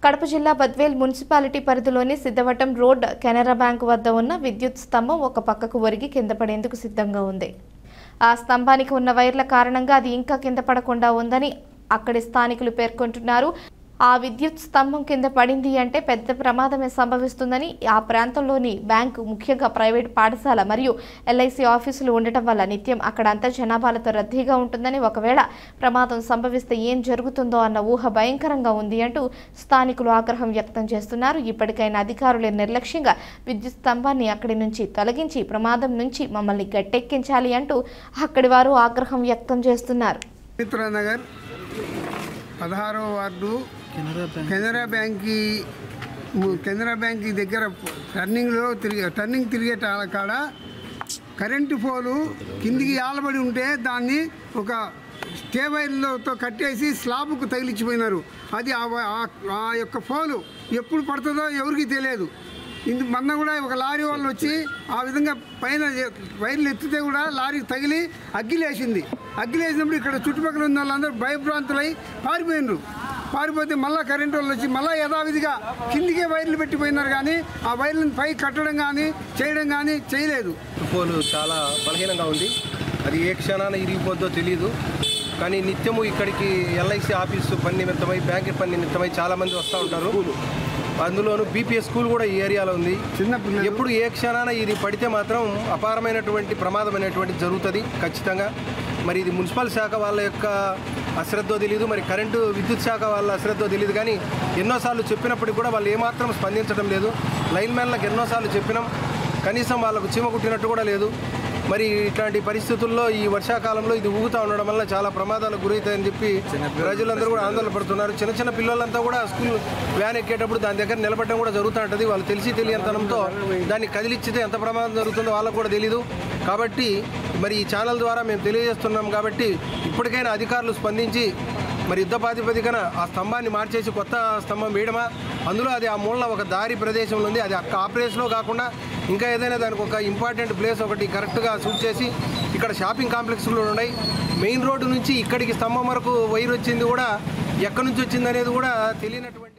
కడప జిల్లా బద్వేల్ మున్సిపాలిటీ పరిధిలోని Siddhavatam road Canara bank వద్ద ఉన్న విద్యుత్ స్తంభం ఒక పక్కకు ఒరిగి కింద పడేందుకు సిద్ధంగా ఉంది. ఆ స్తంభానికి ఉన్న వైర్ల కారణంగా అది ఇంకా కింద పడకుండా ఉందని అక్కడి స్థానికులు పేర్కొంటున్నారు. ఆ విద్యుత్ స్తంభం కింద పడింది అంటే పెద్ద ప్రమాదమే సంభవిస్తుందని, ఆ ప్రాంతంలోని బ్యాంకు ముఖ్యంగా ప్రైవేట్ పాఠశాల మరియు ఎల్ఐసి ఆఫీసులు ఉండటం వల్ల నిత్యం అక్కడంతా జనాభాలతో రద్దీగా ఉంటుందని, ఒకవేళ ప్రమాదం సంభవిస్తే ఏం జరుగుతుందో అన్న ఊహ భయంకరంగా ఉంది అంటూ స్థానికులు ఆగ్రహం వ్యక్తం చేస్తున్నారు. ఇప్పటికైనా అధికారులు నిర్లక్ష్యంగా విద్యుత్ స్తంభాన్ని అక్కడి నుంచి తొలగించి ప్రమాదం నుంచి మమ్మల్ని గట్టెక్కించాలి అంటూ అక్కడి వారు ఆగ్రహం వ్యక్తం చేస్తున్నారు. 16వ వార్డు కెనరా బ్యాంక్ దగ్గర టర్నింగ్ తిరిగే కాడ కరెంటు పోలు కిందికి ఆలబడి ఉంటే దాన్ని ఒక స్టే వైర్లతో కట్టేసి స్లాబ్కు తగిలించిపోయినారు. అది ఆ యొక్క పోలు ఎప్పుడు పడుతుందో ఎవరికి తెలియదు. మొన్న కూడా ఒక లారీ వాళ్ళు వచ్చి ఆ విధంగా పైన వైర్లు ఎత్తితే కూడా లారీకి తగిలి అగ్గిలేసినప్పుడు ఇక్కడ చుట్టుపక్కల ఉన్న వాళ్ళందరూ భయభ్రాంతులై పారిపోతే మళ్ళీ కరెంటు వాళ్ళు వచ్చి మళ్ళీ యథావిధిగా కిందికే వైర్లు పెట్టిపోయినారు. కానీ ఆ వైర్లను పై కట్టడం కానీ చేయడం కానీ చేయలేదు. పోలు చాలా బలహీనంగా ఉంది. అది ఏ క్షణాన ఇరిగిపోద్దో తెలియదు. కానీ నిత్యము ఇక్కడికి ఎల్ఐసి ఆఫీసు పని నిమిత్తమై, బ్యాంక్ పని నిమిత్తమై చాలామంది వస్తూ ఉంటారు. అందులోనూ బీపీఎస్ స్కూల్ కూడా ఈ ఏరియాలో ఉంది. ఎప్పుడు ఏ క్షణాన ఇది పడితే మాత్రం అపారమైనటువంటి ప్రమాదం అనేటువంటి జరుగుతుంది ఖచ్చితంగా. మరి ఇది మున్సిపల్ శాఖ వాళ్ళ యొక్క అశ్రద్ధో తెలియదు, మరి కరెంటు విద్యుత్ శాఖ వాళ్ళ అశ్రద్ధో తెలియదు. కానీ ఎన్నోసార్లు చెప్పినప్పటికీ కూడా వాళ్ళు ఏమాత్రం స్పందించడం లేదు. లైన్ మ్యాన్లకు ఎన్నోసార్లు చెప్పినాం, కనీసం వాళ్ళకు చీమ కుట్టినట్టు కూడా లేదు. మరి ఇట్లాంటి పరిస్థితుల్లో ఈ వర్షాకాలంలో ఇది ఊగుతూ ఉండడం వల్ల చాలా ప్రమాదాలకు గురవుతాయని చెప్పి ప్రజలందరూ కూడా ఆందోళన పడుతున్నారు. చిన్న పిల్లలంతా కూడా స్కూల్ వ్యాన్ ఎక్కేటప్పుడు దాని దగ్గర నిలబడడం కూడా జరుగుతూ ఉంటుంది. వాళ్ళు తెలియనితనంతో దాన్ని కదిలిచ్చితే ఎంత ప్రమాదం జరుగుతుందో వాళ్ళకు కూడా తెలీదు. కాబట్టి మరి ఈ ఛానల్ ద్వారా మేము తెలియజేస్తున్నాం. కాబట్టి ఇప్పటికైనా అధికారులు స్పందించి మరి యుద్ధ ప్రాతిపదికన ఆ స్తంభాన్ని మార్చేసి కొత్త స్తంభం వేయడమా, అందులో అది ఆ మూలన ఒక దారి ప్రదేశంలో ఉంది, అది ఆ ప్లేస్లో కాకుండా ఇంకా ఏదైనా దానికి ఒక ఇంపార్టెంట్ ప్లేస్ ఒకటి కరెక్ట్గా సూట్ చేసి, ఇక్కడ షాపింగ్ కాంప్లెక్స్లు ఉన్నాయి. మెయిన్ రోడ్డు నుంచి ఇక్కడికి స్తంభం వరకు వైర్ వచ్చింది కూడా ఎక్కడి నుంచి వచ్చింది అనేది కూడా తెలియనటువంటి